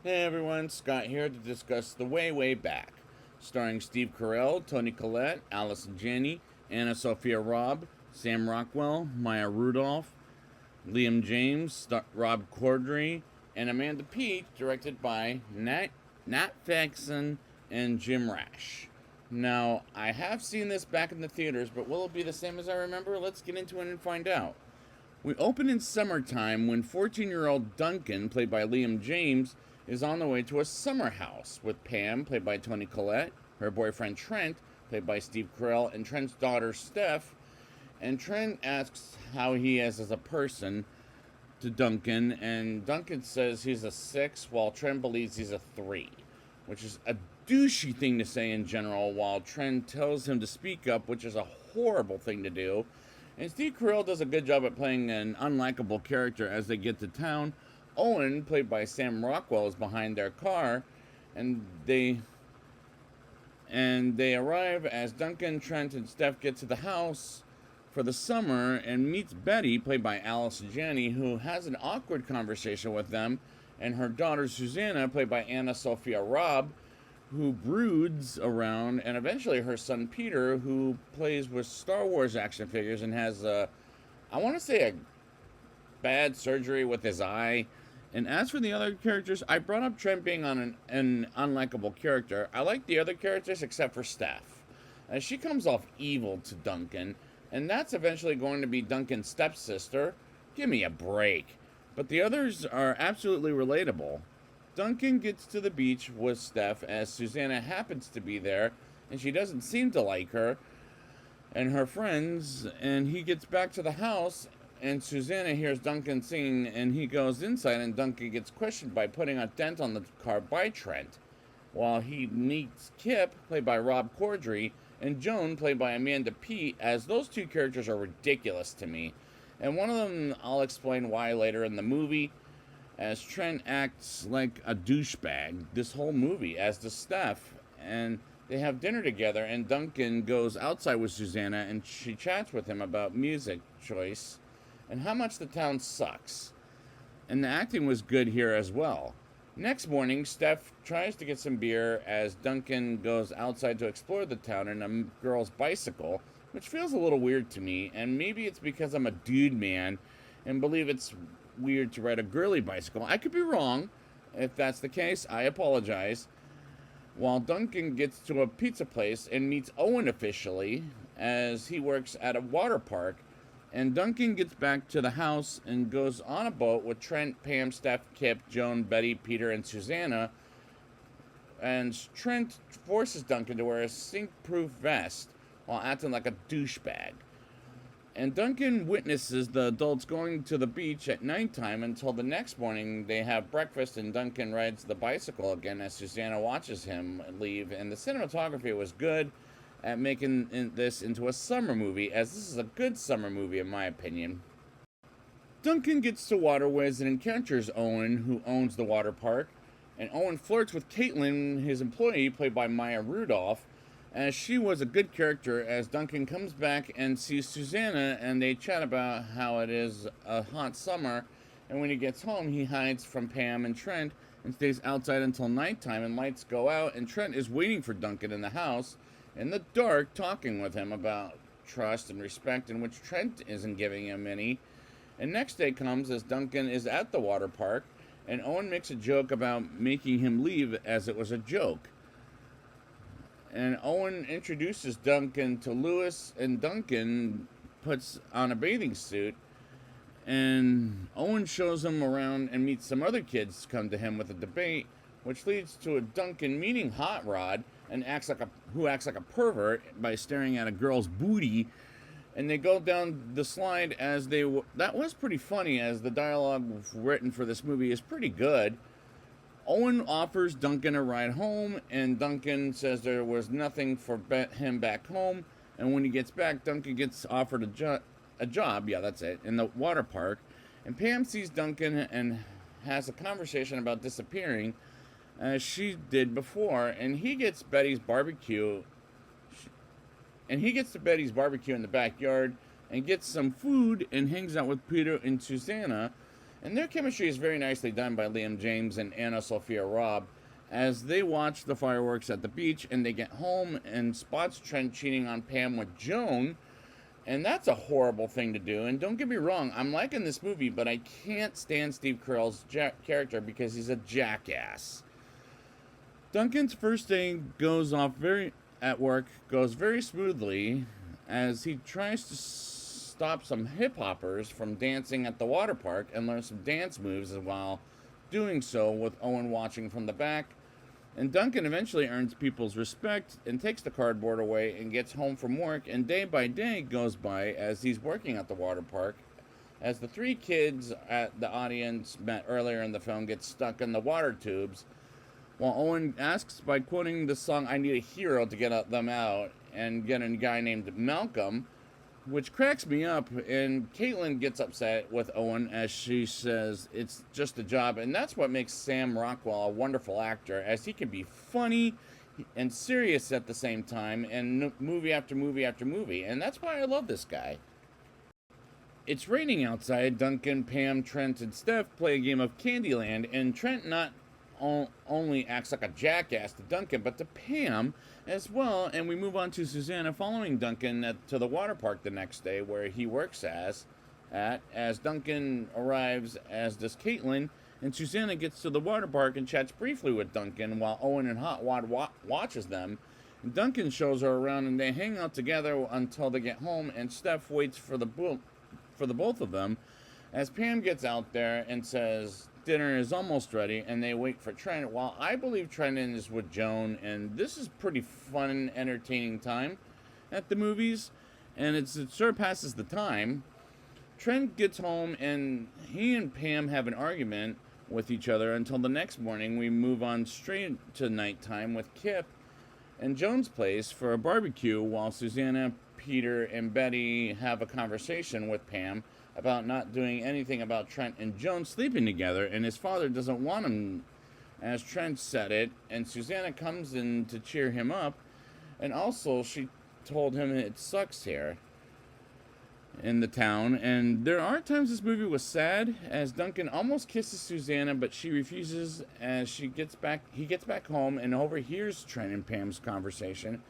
Hey everyone, Scott here to discuss The Way, Way Back, starring Steve Carell, Toni Collette, Allison Janney, Anna Sophia Robb, Sam Rockwell, Maya Rudolph, Liam James, Rob Corddry, and Amanda Peet, directed by Nat Faxon and Jim Rash. Now, I have seen this back in the theaters, but will it be the same as I remember? Let's get into it and find out. We open in summertime when 14-year-old Duncan, played by Liam James, is on the way to a summer house with Pam, played by Toni Collette, her boyfriend Trent, played by Steve Carell, and Trent's daughter Steph. And Trent asks how he is as a person to Duncan, and Duncan says he's a 6, while Trent believes he's a 3, which is a douchey thing to say in general, while Trent tells him to speak up, which is a horrible thing to do. And Steve Carell does a good job at playing an unlikable character as they get to town. Owen, played by Sam Rockwell, is behind their car, and they arrive as Duncan, Trent, and Steph get to the house for the summer and meets Betty, played by Allison Janney, who has an awkward conversation with them, and her daughter Susanna, played by Anna Sophia Robb, who broods around, and eventually her son Peter, who plays with Star Wars action figures and has I want to say a bad surgery with his eye. And as for the other characters, I brought up Trent being on an unlikable character. I like the other characters except for Steph, as she comes off evil to Duncan, and that's eventually going to be Duncan's stepsister. Give me a break. But the others are absolutely relatable. Duncan gets to the beach with Steph as Susanna happens to be there, and she doesn't seem to like her and her friends, and he gets back to the house, and Susanna hears Duncan singing, and he goes inside, and Duncan gets questioned by putting a dent on the car by Trent, while he meets Kip, played by Rob Corddry, and Joan, played by Amanda Peet, as those two characters are ridiculous to me. And one of them I'll explain why later in the movie, as Trent acts like a douchebag this whole movie, as does Steph. And they have dinner together, and Duncan goes outside with Susanna, and she chats with him about music choice and how much the town sucks. And the acting was good here as well. Next morning, Steph tries to get some beer as Duncan goes outside to explore the town in a girl's bicycle, which feels a little weird to me, and maybe it's because I'm a dude man and believe it's weird to ride a girly bicycle. I could be wrong. If that's the case, I apologize. While Duncan gets to a pizza place and meets Owen officially, as he works at a water park, and Duncan gets back to the house and goes on a boat with Trent, Pam, Steph, Kip, Joan, Betty, Peter, and Susanna. And Trent forces Duncan to wear a sink-proof vest while acting like a douchebag. And Duncan witnesses the adults going to the beach at nighttime until the next morning they have breakfast, and Duncan rides the bicycle again as Susanna watches him leave. And the cinematography was good at making this into a summer movie, as this is a good summer movie in my opinion. Duncan gets to Waterways and encounters Owen, who owns the water park, and Owen flirts with Caitlin, his employee, played by Maya Rudolph, as she was a good character, as Duncan comes back and sees Susanna, and they chat about how it is a hot summer, and when he gets home, he hides from Pam and Trent and stays outside until nighttime, and lights go out, and Trent is waiting for Duncan in the house, in the dark, talking with him about trust and respect, in which Trent isn't giving him any. And next day comes as Duncan is at the water park, and Owen makes a joke about making him leave as it was a joke. And Owen introduces Duncan to Lewis, and Duncan puts on a bathing suit, and Owen shows him around and meets some other kids come to him with a debate, which leads to a Duncan meeting Hot Rod, and acts like a pervert by staring at a girl's booty, and they go down the slide as that was pretty funny, as the dialogue written for this movie is pretty good. Owen offers Duncan a ride home, and Duncan says there was nothing for him back home, and when he gets back, Duncan gets offered a job, yeah, that's it, in the water park, and Pam sees Duncan and has a conversation about disappearing, as she did before, and he gets to Betty's barbecue in the backyard and gets some food and hangs out with Peter and Susanna, And their chemistry is very nicely done by Liam James and Anna Sophia Robb as they watch the fireworks at the beach, and they get home and spots Trent cheating on Pam with Joan. And that's a horrible thing to do. And don't get me wrong, I'm liking this movie, but I can't stand Steve Carell's character because he's a jackass. Duncan's first day at work goes very smoothly as he tries to stop some hip hoppers from dancing at the water park and learn some dance moves while doing so, with Owen watching from the back. And Duncan eventually earns people's respect and takes the cardboard away and gets home from work, and day by day goes by as he's working at the water park, as the three kids at the audience met earlier in the film get stuck in the water tubes, while Owen asks by quoting the song "I Need a Hero" to get them out and get a guy named Malcolm, which cracks me up. And Caitlin gets upset with Owen as she says it's just a job, and that's what makes Sam Rockwell a wonderful actor, as he can be funny and serious at the same time, and movie after movie after movie, and that's why I love this guy. It's raining outside. Duncan, Pam, Trent, and Steph play a game of Candyland, and Trent not only acts like a jackass to Duncan, but to Pam as well. And we move on to Susanna following Duncan to the water park the next day, where he works as Duncan arrives, as does Caitlin, and Susanna gets to the water park and chats briefly with Duncan while Owen and Hot Wad watches them. And Duncan shows her around, and they hang out together until they get home, and Steph waits for the both of them as Pam gets out there and says dinner is almost ready, and they wait for Trent, while I believe Trent is with Joan. And this is pretty fun, entertaining time at the movies, and it surpasses the time. Trent gets home, and he and Pam have an argument with each other until the next morning. We move on straight to nighttime with Kip and Joan's place for a barbecue, while Susanna, Peter, and Betty have a conversation with Pam about not doing anything about Trent and Joan sleeping together, and his father doesn't want him, as Trent said it. And Susanna comes in to cheer him up, and also she told him it sucks here in the town. And there are times this movie was sad, as Duncan almost kisses Susanna, but she refuses as he gets back home and overhears Trent and Pam's conversation,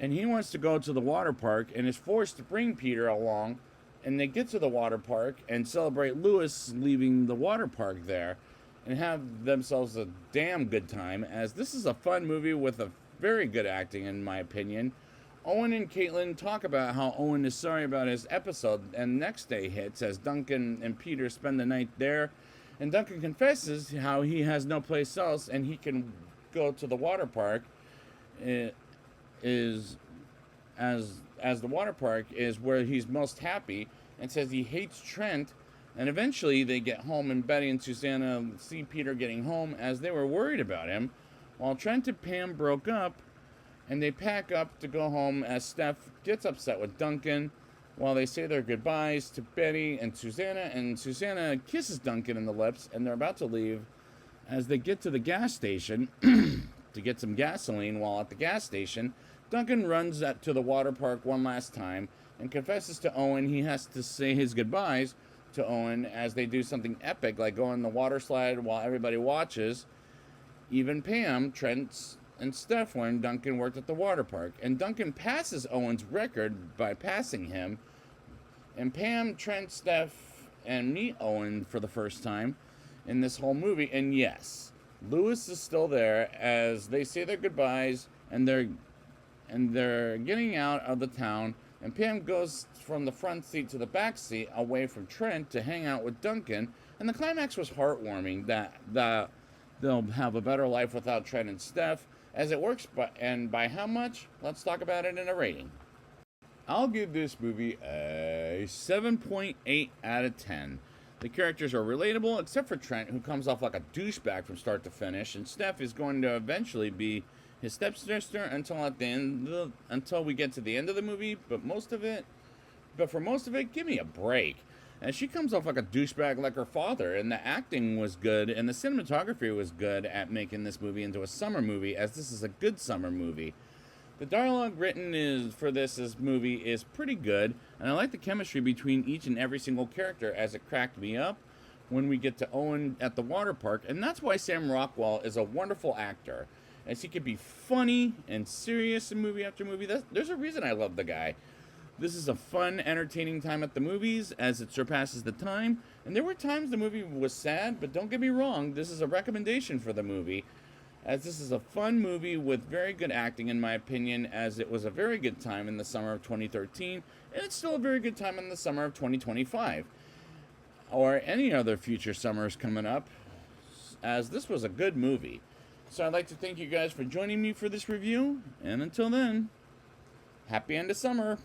and he wants to go to the water park and is forced to bring Peter along. And they get to the water park and celebrate Lewis leaving the water park there, and have themselves a damn good time, as this is a fun movie with a very good acting, in my opinion. Owen and Caitlin talk about how Owen is sorry about his episode, and next day hits as Duncan and Peter spend the night there, and Duncan confesses how he has no place else and he can go to the water park. It is as the water park is where he's most happy, and says he hates Trent. And eventually they get home, and Betty and Susanna see Peter getting home, as they were worried about him, while Trent and Pam broke up, and they pack up to go home, as Steph gets upset with Duncan while they say their goodbyes to Betty and Susanna kisses Duncan in the lips, and they're about to leave as they get to the gas station to get some gasoline. While at the gas station, Duncan runs to the water park one last time and confesses to Owen he has to say his goodbyes to Owen, as they do something epic like go on the water slide while everybody watches. Even Pam, Trent, and Steph learn Duncan worked at the water park, and Duncan passes Owen's record by passing him. And Pam, Trent, Steph, and meet Owen for the first time in this whole movie. And yes, Lewis is still there as they say their goodbyes, and they're getting out of the town, and Pam goes from the front seat to the back seat away from Trent to hang out with Duncan. And the climax was heartwarming, that they'll have a better life without Trent and Steph, as it works. And by how much? Let's talk about it in a rating. I'll give this movie a 7.8 out of 10. The characters are relatable, except for Trent, who comes off like a douchebag from start to finish, and Steph is going to eventually be his stepsister until we get to the end of the movie. But for most of it, give me a break. And she comes off like a douchebag like her father, and the acting was good, and the cinematography was good at making this movie into a summer movie, as this is a good summer movie. The dialogue written for this movie is pretty good, and I like the chemistry between each and every single character, as it cracked me up. when we get to Owen at the water park. And that's why Sam Rockwell is a wonderful actor, as he can be funny and serious in movie after movie. There's a reason I love the guy. This is a fun, entertaining time at the movies as it surpasses the time. And there were times the movie was sad, but don't get me wrong, this is a recommendation for the movie, as this is a fun movie with very good acting, in my opinion, as it was a very good time in the summer of 2013, and it's still a very good time in the summer of 2025, or any other future summers coming up, as this was a good movie. So I'd like to thank you guys for joining me for this review, and until then, happy end of summer.